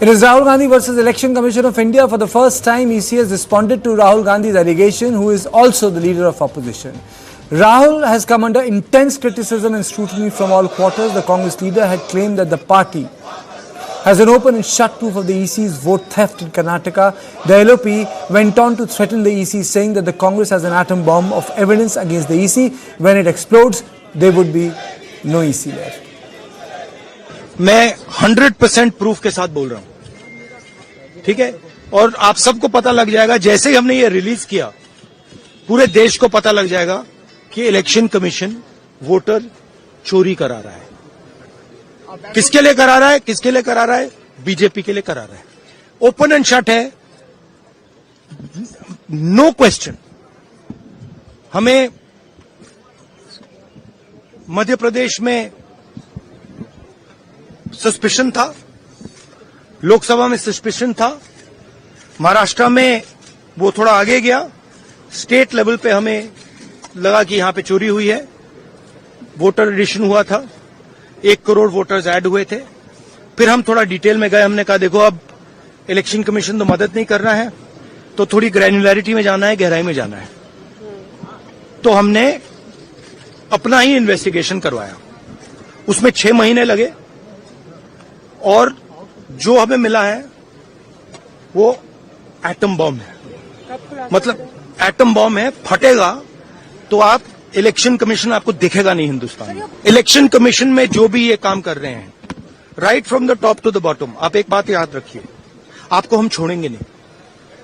It is Rahul Gandhi versus Election Commission of India. For the first time, EC has responded to Rahul Gandhi's allegation, who is also the leader of opposition. Rahul has come under intense criticism and scrutiny from all quarters. The Congress leader had claimed that the party has an open and shut proof of the EC's vote theft in Karnataka. The LOP went on to threaten the EC, saying that the Congress has an atom bomb of evidence against the EC. When it explodes, there would be no EC left. मैं 100% proof के साथ बोल रहा हूं, ठीक है? और आप सबको पता लग जाएगा, जैसे ही हमने ये रिलीज किया, पूरे देश को पता लग जाएगा कि इलेक्शन कमीशन वोटर चोरी करा रहा है। किसके लिए करा रहा है? किसके लिए करा रहा है? बीजेपी के लिए करा रहा है। ओपन एंड शट है, नो क्वेश्चन। हमें मध्य प्रदेश में सस्पिशन था, लोकसभा में सस्पिशन था, महाराष्ट्र में वो थोड़ा आगे गया, स्टेट लेवल पे हमें लगा कि यहां पे चोरी हुई है, वोटर एडिशन हुआ था, 1 करोड़ वोटर्स ऐड हुए थे। फिर हम थोड़ा डिटेल में गए, हमने कहा देखो अब इलेक्शन कमीशन तो मदद नहीं कर रहा है, तो थोड़ी ग्रैन्युलैरिटी में जाना है, गहराई में जाना है। तो हमने अपना ही इन्वेस्टिगेशन करवाया, उसमें 6 महीने लगे और जो हमें मिला है वो एटम बॉम्ब है। मतलब एटम बॉम्ब है, फटेगा तो आप इलेक्शन कमीशन आपको दिखेगा नहीं हिंदुस्तान में। इलेक्शन कमीशन में जो भी ये काम कर रहे हैं, right from the top to the bottom, आप एक बात याद रखिए, आपको हम छोड़ेंगे नहीं।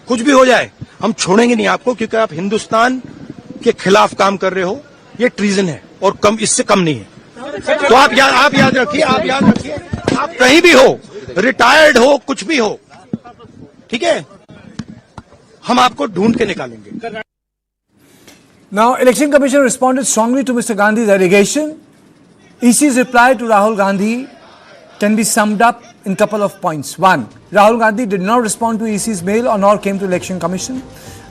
कुछ भी हो जाए हम छोड़ेंगे नहीं आपको, क्योंकि आप हिंदुस्तान के खिलाफ काम कर रहे हो। ये ट्रीजन है और कम, इससे कम नहीं है। तो आप याद रखिए, आप कहीं भी हो, रिटायर्ड हो, कुछ भी हो, ठीक है, हम आपको ढूंढ के निकालेंगे। Now, Election Commission responded strongly to Mr. Gandhi's allegation. EC's reply to Rahul Gandhi can be summed up in a couple of points. 1. Rahul Gandhi did not respond to EC's mail or nor came to Election Commission.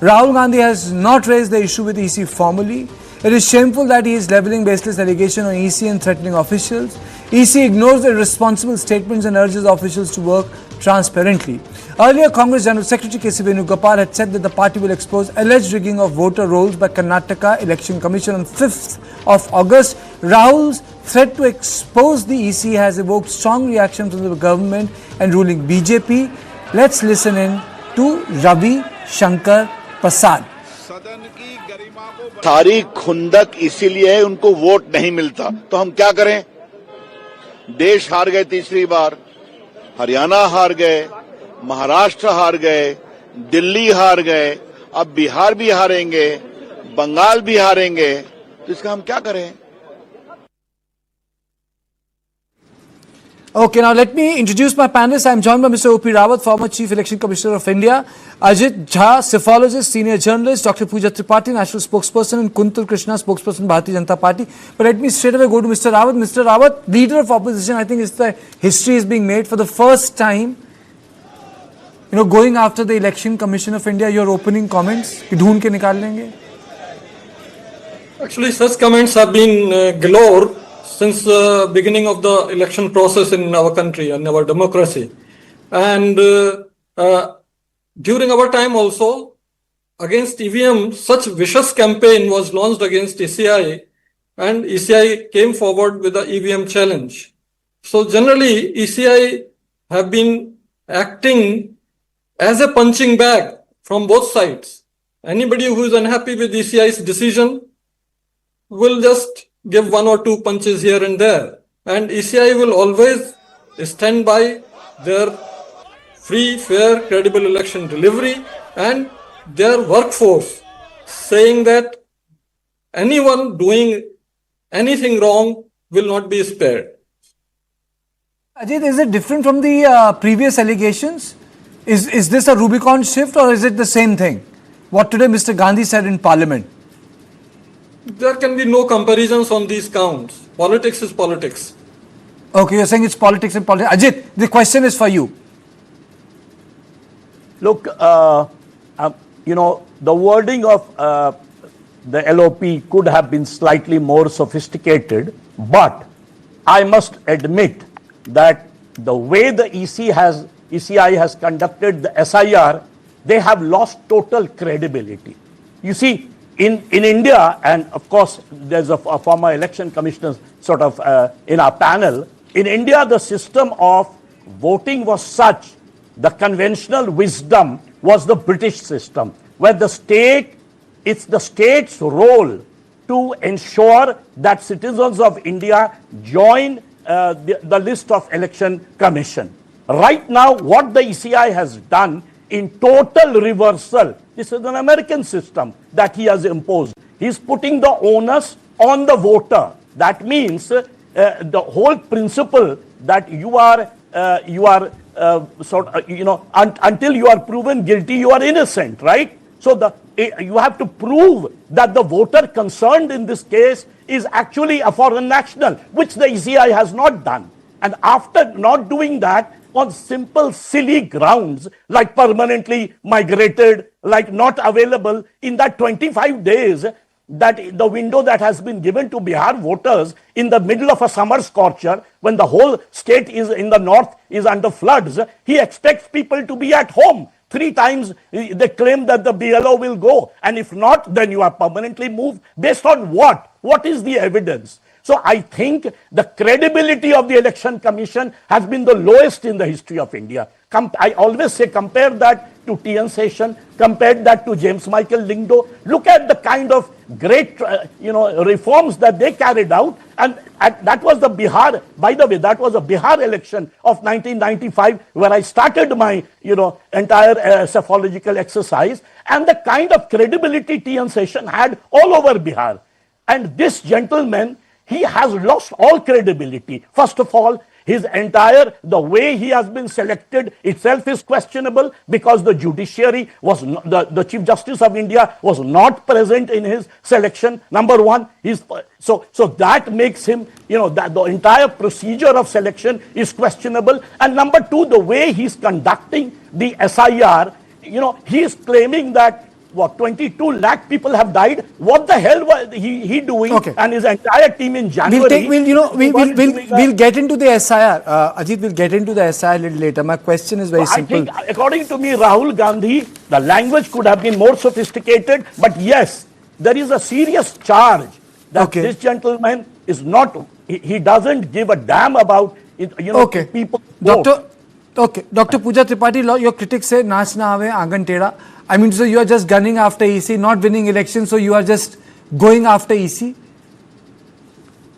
Rahul Gandhi has not raised the issue with EC formally. It is shameful that he is levelling baseless allegation on EC and threatening officials. EC ignores the irresponsible statements and urges officials to work transparently. Earlier, Congress General Secretary K.C. Venugopal had said that the party will expose alleged rigging of voter rolls by Karnataka Election Commission on 5th of August. Rahul's threat to expose the EC has evoked strong reaction from the government and ruling BJP. Let's listen in to Ravi Shankar Prasad. तारीख खुंदक इसीलिए है, उनको vote नहीं मिलता, तो हम क्या करें? देश हार गए तीसरी बार, हरियाणा हार गए, महाराष्ट्र हार गए, दिल्ली हार गए, अब बिहार भी हारेंगे, बंगाल भी हारेंगे, तो इसका हम क्या करें? Okay, now let me introduce my panelists. I am joined by Mr. O.P. Rawat, former Chief Election Commissioner of India, Ajit Jha, psephologist, senior journalist, Dr. Pooja Tripathi, national spokesperson, and Kuntal Krishna, spokesperson, Bharatiya Janata Party. But let me straight away go to Mr. Rawat. Mr. Rawat, leader of opposition, I think history is being made for the first time. Going after the Election Commission of India, your opening comments, कि ढूंढ के निकाल लेंगे? Actually, such comments have been galore since the beginning of the election process in our country and our democracy. And during our time also, against EVM, such vicious campaign was launched against ECI, and ECI came forward with the EVM challenge. So generally, ECI have been acting as a punching bag from both sides. Anybody who is unhappy with ECI's decision will just give 1 or 2 punches here and there. And ECI will always stand by their free, fair, credible election delivery and their workforce, saying that anyone doing anything wrong will not be spared. Ajit, is it different from the previous allegations? Is this a Rubicon shift or is it the same thing? What today Mr. Gandhi said in Parliament? There can be no comparisons on these counts. Politics is politics. Okay, you're saying it's politics and politics. Ajit, the question is for you. Look, the wording of the LOP could have been slightly more sophisticated, but I must admit that the way the EC has ECI has conducted the SIR, they have lost total credibility. You see, in India, and of course, there's a former election commissioner sort of in our panel, in India, the system of voting was such, the conventional wisdom was the British system, where the state, it's the state's role to ensure that citizens of India join the list of election commission. Right now, what the ECI has done in total reversal, this is an American system that he has imposed. He's putting the onus on the voter. That means the whole principle that you are until you are proven guilty, you are innocent, right? So you have to prove that the voter concerned in this case is actually a foreign national, which the ECI has not done. And after not doing that, on simple, silly grounds, like permanently migrated, like not available, in that 25 days, that the window that has been given to Bihar voters in the middle of a summer scorcher, when the whole state is in the north is under floods, he expects people to be at home. 3 times they claim that the BLO will go, and if not, then you are permanently moved. Based on what? What is the evidence? So I think the credibility of the Election Commission has been the lowest in the history of India. I always say compare that to TN Session, compare that to James Michael Lingdo. Look at the kind of great reforms that they carried out, and that was the Bihar, by the way, that was a Bihar election of 1995 where I started my entire psephological exercise, and the kind of credibility TN Session had all over Bihar. And this gentleman, he has lost all credibility. First of all, the way he has been selected itself is questionable, because the judiciary was not, the Chief Justice of India was not present in his selection. Number one, so that makes him, that the entire procedure of selection is questionable. And number two, the way he's conducting the SIR, he is claiming that 22 lakh people have died. What the hell was he doing? Okay. And his entire team in January. We'll get into the SIR. Ajit, we'll get into the SIR a little later. My question is very simple. I think, according to me, Rahul Gandhi, the language could have been more sophisticated. But yes, there is a serious charge that this gentleman is not. He doesn't give a damn about people. Dr. Pooja Tripathi, your critics say naach na aave aangan teda. I mean, so you are just gunning after EC, not winning elections, so you are just going after EC?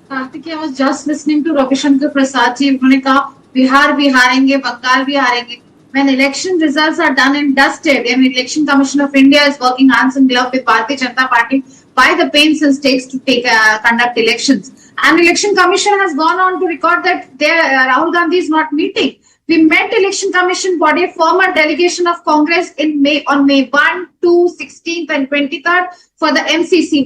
Karthik, I was just listening to Ravi Shankar Prasad ji. उन्होंने कहा बिहार भी हारेंगे, बंगाल भी हारेंगे. When election results are done and dusted, and Election Commission of India is working hands in glove with Bharatiya Janata Party by the pains and stakes to conduct elections. And Election Commission has gone on to record that Rahul Gandhi is not meeting. We met Election Commission body, former delegation of Congress on May 1, 2, 16th and 23rd for the MCC,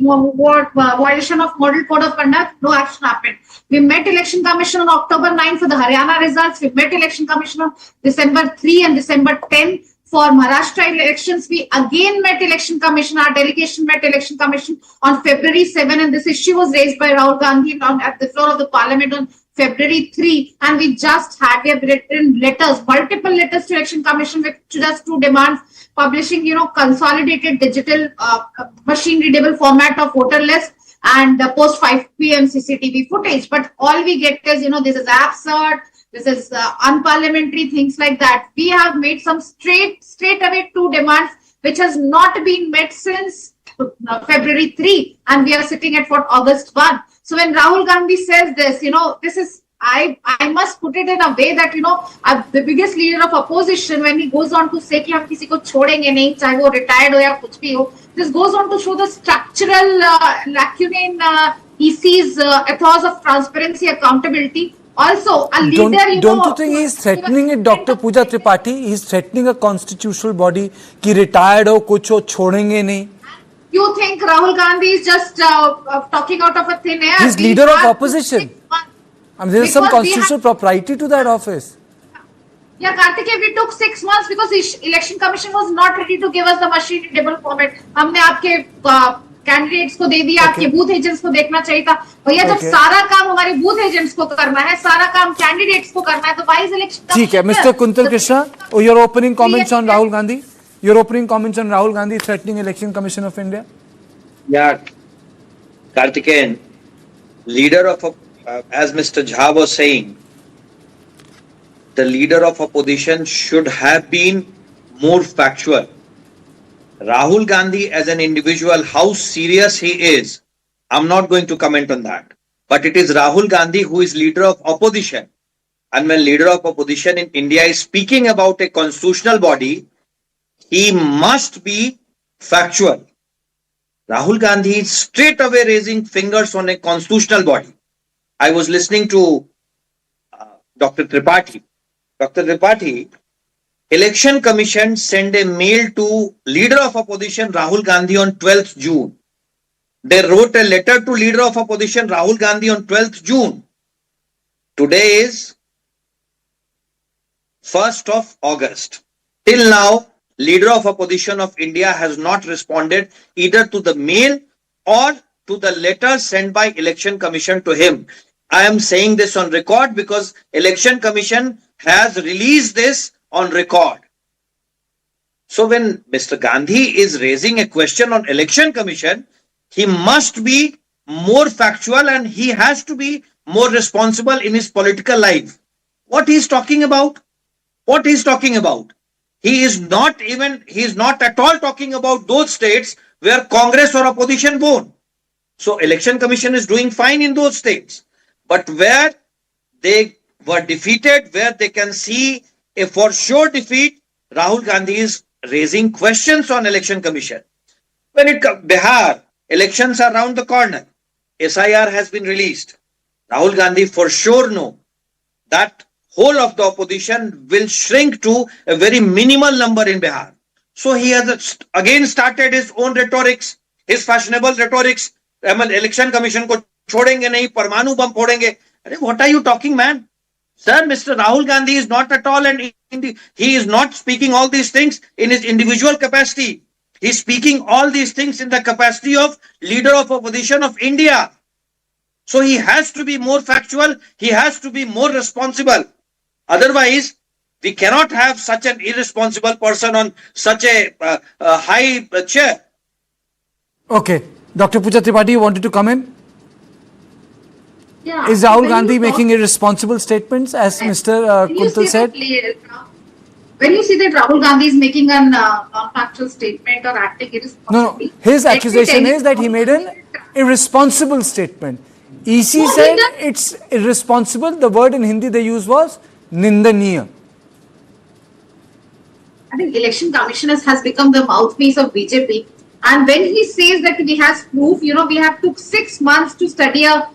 violation of Model Code of Conduct. No action happened. We met Election Commission on October 9 for the Haryana results. We met Election Commission on December 3 and December 10 for Maharashtra elections. We again met Election Commission. Our delegation met Election Commission on February 7, and this issue was raised by Rahul Gandhi at the floor of the Parliament on February 3, and we just had written letters, multiple letters to Election Commission with just 2 demands: publishing, consolidated digital machine-readable format of voter list and post 5 p.m. CCTV footage. But all we get is, this is absurd, this is unparliamentary, things like that. We have made some straight away 2 demands, which has not been met since February 3, and we are sitting at August 1. So when Rahul Gandhi says this, this is, I must put it in a way that, the biggest leader of opposition, when he goes on to say कि हम किसी को छोड़ेंगे नहीं, चाहे वो retired हो या कुछ भी हो, this goes on to show the structural lacunae in EC's ethos of transparency, accountability. Also, a leader, Don't you think he's threatening it, Dr. Pooja Tripathi? He's threatening a constitutional body कि retired हो, कुछ हो, छोड़ेंगे नहीं. You think Rahul Gandhi is just talking out of a thin air? He's leader of opposition. I mean, there is some constitutional propriety to that office. Yeah, Karthik, we took 6 months because the Election Commission was not ready to give us the machine-readable format. हमने आपके candidates को दे दिया, आपके booth agents को देखना चाहिए था। भैया जब Okay. सारा काम हमारे बूथ एजेंट्स को करना है, सारा काम कैंडिडेट्स को करना है, तो वाइज इलेक्शन ठीक है, Mr. Kuntal Krishna, your opening comments on Rahul Gandhi. Your opening comments on Rahul Gandhi threatening Election Commission of India. Yeah, Karthikeyan, leader of, as Mr. Jha was saying, the leader of opposition should have been more factual. Rahul Gandhi as an individual, how serious he is, I'm not going to comment on that. But it is Rahul Gandhi who is leader of opposition. And when leader of opposition in India is speaking about a constitutional body, he must be factual. Rahul Gandhi is straight away raising fingers on a constitutional body. I was listening to Dr. Tripathi. Dr. Tripathi, Election Commission sent a mail to leader of opposition Rahul Gandhi on 12th June. They wrote a letter to leader of opposition Rahul Gandhi on 12th June. Today is 1st of August. Till now, leader of opposition of India has not responded either to the mail or to the letter sent by Election Commission to him. I am saying this on record because Election Commission has released this on record. So when Mr. Gandhi is raising a question on Election Commission, he must be more factual and he has to be more responsible in his political life. What he is talking about? What he is talking about? He is not at all talking about those states where Congress or opposition won. So Election Commission is doing fine in those states. But where they were defeated, where they can see a for sure defeat, Rahul Gandhi is raising questions on Election Commission. When it comes Bihar, elections are around the corner. SIR has been released. Rahul Gandhi for sure know that whole of the opposition will shrink to a very minimal number in Bihar. So he has again started his own rhetorics, his fashionable rhetorics. Election Commission ko chhodenge nahi, parmanu bam phodenge. What are you talking, man? Sir, Mr. Rahul Gandhi is not at all, and he is not speaking all these things in his individual capacity. He is speaking all these things in the capacity of leader of opposition of India. So he has to be more factual. He has to be more responsible. Otherwise, we cannot have such an irresponsible person on such a high chair. Okay. Dr. Pooja Tripathi, you wanted to come in? Yeah. Is Rahul When Gandhi you talk- making irresponsible statements, as Mr. When you Kuntal see said? when you see that Rahul Gandhi is making a non-factual statement or acting No, irresponsibly, his let me accusation tell you- is that he made an irresponsible statement. EC No, he said didn't. it's irresponsible. The word in Hindi they used was nindaniya. I think Election Commission has become the mouthpiece of BJP. And when he says that he has proof, we have took 6 months to study a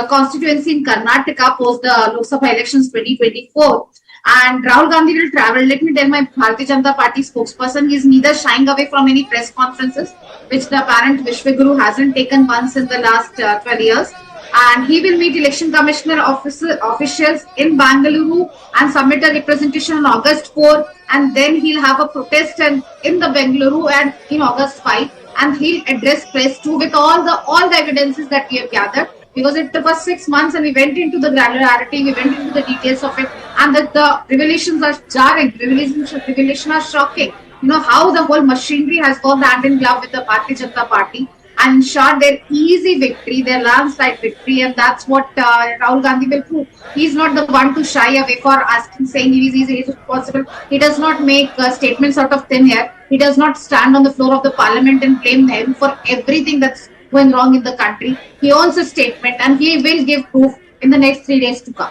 constituency in Karnataka post the Lok Sabha elections 2024. And Rahul Gandhi will travel. Let me tell my Bharatiya Janata Party spokesperson, he is neither shying away from any press conferences, which the apparent Vishwaguru hasn't taken once in the last 12 years. And he will meet Election Commissioner officials in Bangalore and submit a representation on August 4. And then he'll have a protest in the Bengaluru and in August 5. And he'll address press too with all the evidences that we have gathered. Because it took us 6 months and we went into the granularity, we went into the details of it, and that the revelations are jarring, revelations are shocking. How the whole machinery has worked hand in glove with the Bharatiya Janata Party and ensured their easy victory, their landslide victory, and that's what Rahul Gandhi will prove. He's not the one to shy away for asking, saying he's responsible. He does not make statements out of thin air. He does not stand on the floor of the parliament and blame him for everything that's going wrong in the country. He owns a statement and he will give proof in the next 3 days to come.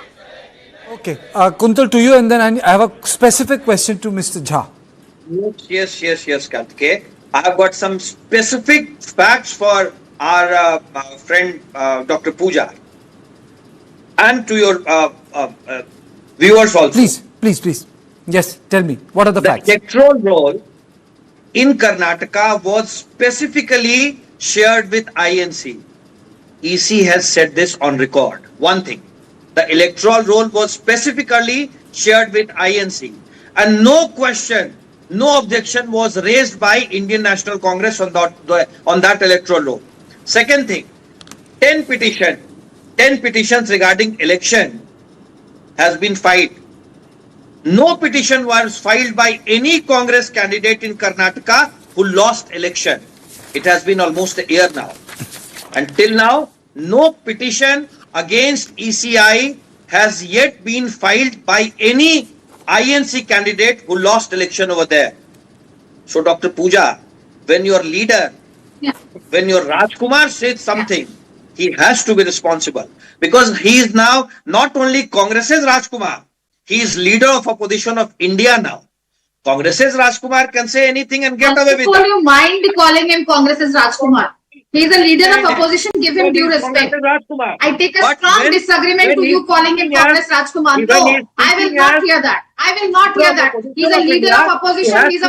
Okay. Kuntal, to you, and then I have a specific question to Mr. Jha. Yes, Karthikeyan. I have got some specific facts for our friend Dr. Pooja and to your viewers also. Please. Yes, tell me. What are the facts? The electoral roll in Karnataka was specifically shared with INC. EC has said this on record. One thing, the electoral roll was specifically shared with INC. And no question no objection was raised by Indian National Congress on that electoral law. Second thing, 10 petitions regarding election has been filed. No petition was filed by any Congress candidate in Karnataka who lost election. It has been almost a year now. Until now, no petition against ECI has yet been filed by any INC candidate who lost election over there. So, Dr. Pooja, when your leader, Yeah. when your Rajkumar says something, he has to be responsible because he is now not only Congress's Rajkumar, he is leader of opposition of India now. Congress's Rajkumar can say anything and get away with Will it. you mind calling him Congress's Rajkumar? He is a leader of opposition. Give him due respect. I take a But strong when- disagreement when to you he's calling him speaking as- Congress Rajkumar. when No, he's I will speaking not as hear that. I will not hear that. He's a leader of opposition. He's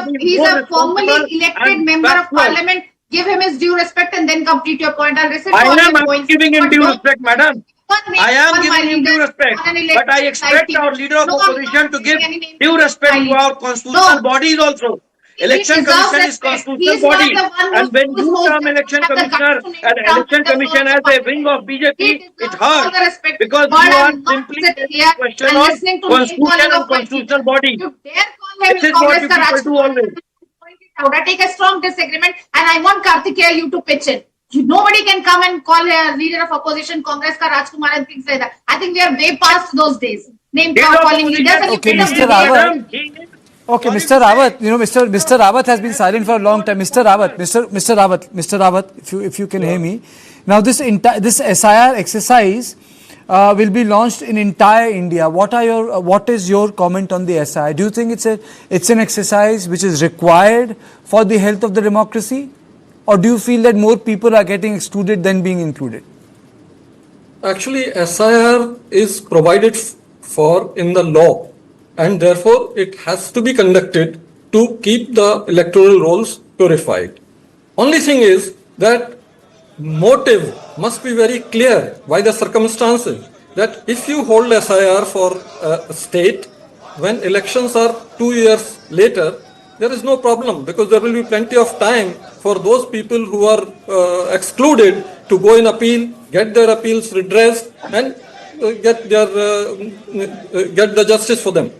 a formally elected member of parliament. Give him his due respect and then complete your point. I'll listen to all your points. giving him But due don't- respect, madam. don't make I am fun my giving him due leader respect, on an but I elected expect society. our leader of No, I'm opposition not to give giving any name due to respect my to leader. our constitutional No. bodies also. He Election deserves Commission is respect. constitutional He's not body, the one and when who's you supposed term to election have the commissioner guts to name and Trump election as the commission first as a party. wing of BJP, He it deserves all hurts the respect. because But you are I'm not simply sitting asking here question and on listening to name constitution calling and of my constitutional leader. body. You dare call him This is what Congress you ka people do Rajkumar. always. I take a strong disagreement and I want Kartikeya you to pitch in. Nobody can come and call a leader of opposition Congress ka Rajkumar and things like that. I think we are way past those days. Name calling leaders and you Okay, get Mr. a Rawat. Okay, Mr. Rawat, Mr. Rawat has been silent for a long time. Mr. Rawat, if you can hear me. Now, this SIR exercise will be launched in entire India. What is your comment on the SIR? Do you think it's an exercise which is required for the health of the democracy, or do you feel that more people are getting excluded than being included? Actually, SIR is provided for in the law, and therefore it has to be conducted to keep the electoral rolls purified. Only thing is that motive must be very clear by the circumstances, that if you hold SIR for a state, when elections are 2 years later, there is no problem because there will be plenty of time for those people who are excluded to go in appeal, get their appeals redressed and get the justice for them.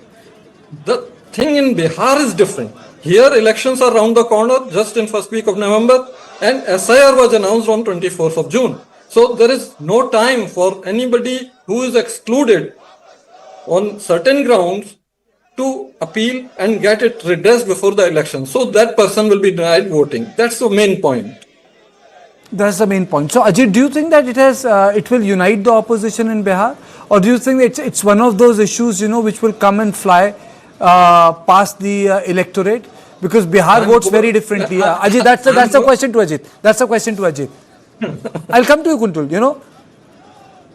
The thing in Bihar is different. Here elections are round the corner just in first week of November and SIR was announced on 24th of June. So there is no time for anybody who is excluded on certain grounds to appeal and get it redressed before the election. So that person will be denied voting. That's the main point. That's the main point. So, Ajit, do you think that it will unite the opposition in Bihar, or do you think that it's one of those issues which will come and fly past the electorate? Because Bihar votes very differently. Ajit, that's the question to Ajit. That's the question to Ajit. I'll come to you, Kuntul.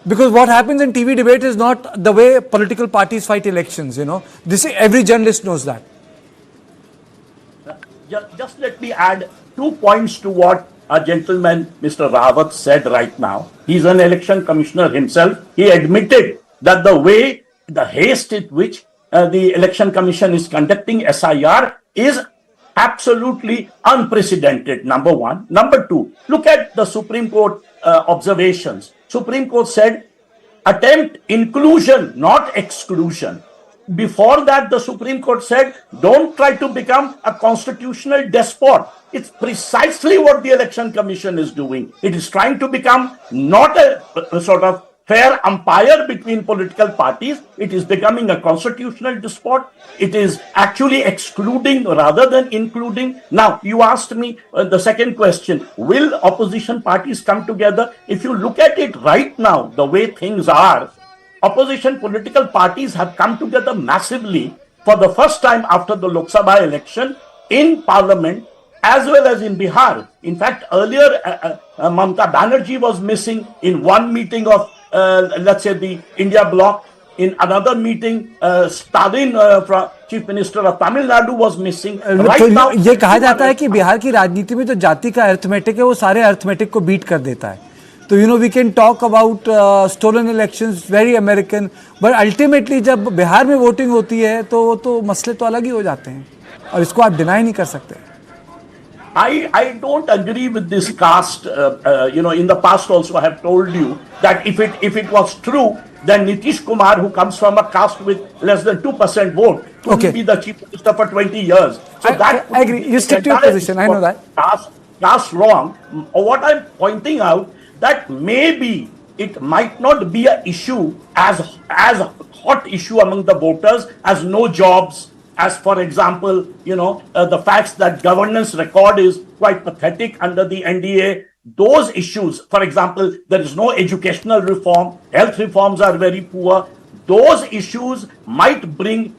Because what happens in TV debate is not the way political parties fight elections. Every journalist knows that. Just let me add 2 points to what a gentleman, Mr. Rawat, said right now. He's an election commissioner himself. He admitted that the haste at which the election commission is conducting SIR is absolutely unprecedented, number one. Number two, look at the Supreme Court observations. Supreme Court said, attempt inclusion, not exclusion. Before that, the Supreme Court said, don't try to become a constitutional despot. It's precisely what the Election Commission is doing. It is trying to become not a sort of fair umpire between political parties. It is becoming a constitutional despot. It is actually excluding rather than including. Now, you asked me the second question, will opposition parties come together? If you look at it right now, the way things are, opposition political parties have come together massively for the first time after the Lok Sabha election in parliament as well as in Bihar. In fact, earlier Mamata Banerjee was missing in one meeting of, let's say, the India bloc. In another meeting, Stalin, Chief Minister of Tamil Nadu, was missing. Right now, ये कहा जाता है कि बिहार की राजनीति में जो जाति का अर्थमेटिक है वो सारे अर्थमेटिक को बीट कर देता है. तो we can talk about stolen elections, very American, but ultimately जब बिहार में वोटिंग होती है तो मसले तो अलग ही हो जाते हैं और इसको आप डिनाई नहीं कर सकते. I don't agree with this caste. In the past also I have told you that if it was true, then Nitish Kumar, who comes from a caste with less than 2% vote, could be the chief minister for 20 years. So I agree. You stick to your position. I know that. Caste wrong. What I'm pointing out that maybe it might not be an issue as hot issue among the voters as no jobs. As for example, the facts that governance record is quite pathetic under the NDA. Those issues, for example, there is no educational reform, health reforms are very poor. Those issues might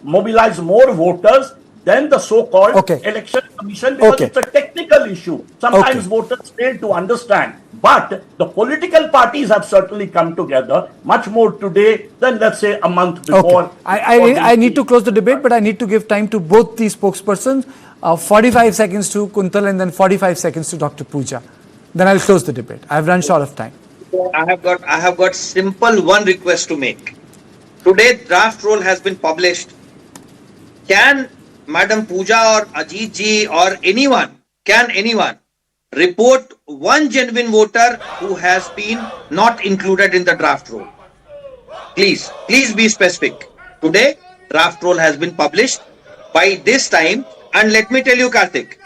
mobilize more voters than the so-called election commission because it's a technical issue. Sometimes voters fail to understand. But the political parties have certainly come together much more today than, let's say, a month before. I need to close the debate, but I need to give time to both these spokespersons. 45 seconds to Kuntal and then 45 seconds to Dr. Pooja. Then I'll close the debate. I've run short of time. I have got simple one request to make. Today, draft roll has been published. Can Madam Pooja or Ajit ji or anyone report one genuine voter who has been not included in the draft roll? Please be specific. Today, draft roll has been published. By this time, and let me tell you, Karthik,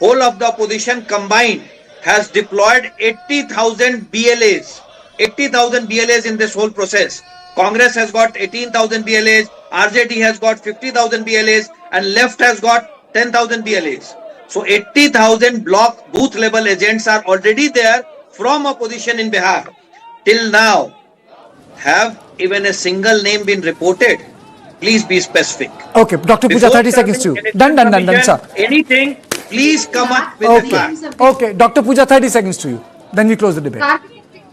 whole of the opposition combined has deployed 80,000 BLAs. 80,000 BLAs in this whole process. Congress has got 18,000 BLAs, RJD has got 50,000 BLAs, and left has got 10,000 BLAs. So 80,000 block booth level agents are already there from opposition in Bihar. Till now, have even a single name been reported? Please be specific. Okay, Dr. Pooja, 30 seconds to you. Done, sir. Anything, please come up with a fact. Okay, Dr. Pooja, 30 seconds to you. Then we close the debate.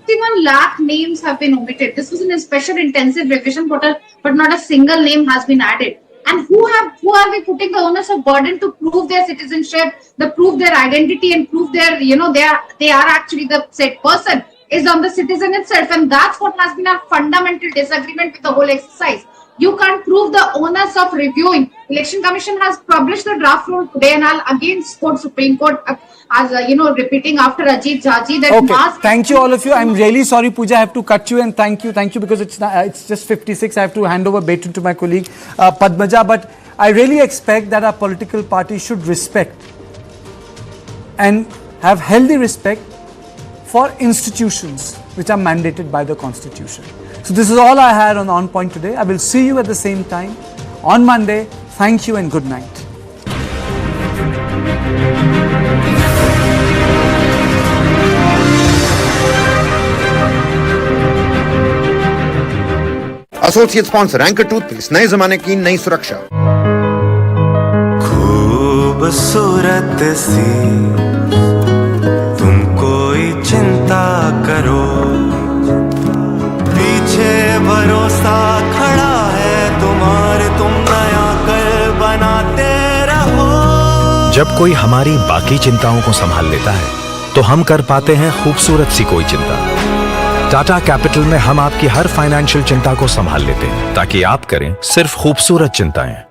61 lakh names have been omitted. This was in a special intensive revision, but not a single name has been added. And who are we putting the onus of burden to prove their citizenship, to prove their identity, and prove their, they are actually the said person, is on the citizen itself. And that's what has been our fundamental disagreement with the whole exercise. You can't prove the onus of reviewing. Election Commission has published the draft roll today, and I'll again quote Supreme Court as repeating after Ajit Jhaji that Thank you all of you. I'm really sorry, Pooja, I have to cut you, and thank you because it's just 56. I have to hand over baton to my colleague Padmaja. But I really expect that our political party should respect and have healthy respect for institutions which are mandated by the Constitution. So this is all I had on Point today. I will see you at the same time on Monday. Thank you and good night. Associate sponsor anchor toothpaste, नए जमाने की नई सुरक्षा. खूबसूरत सी तुम कोई चिंता करो, पीछे भरोसा खड़ा है तुम्हारे, तुम नया कर बनाते रहो. जब कोई हमारी बाकी चिंताओं को संभाल लेता है तो हम कर पाते हैं खूबसूरत सी कोई चिंता. टाटा कैपिटल में हम आपकी हर फाइनेंशियल चिंता को संभाल लेते हैं ताकि आप करें सिर्फ खूबसूरत चिंताएं.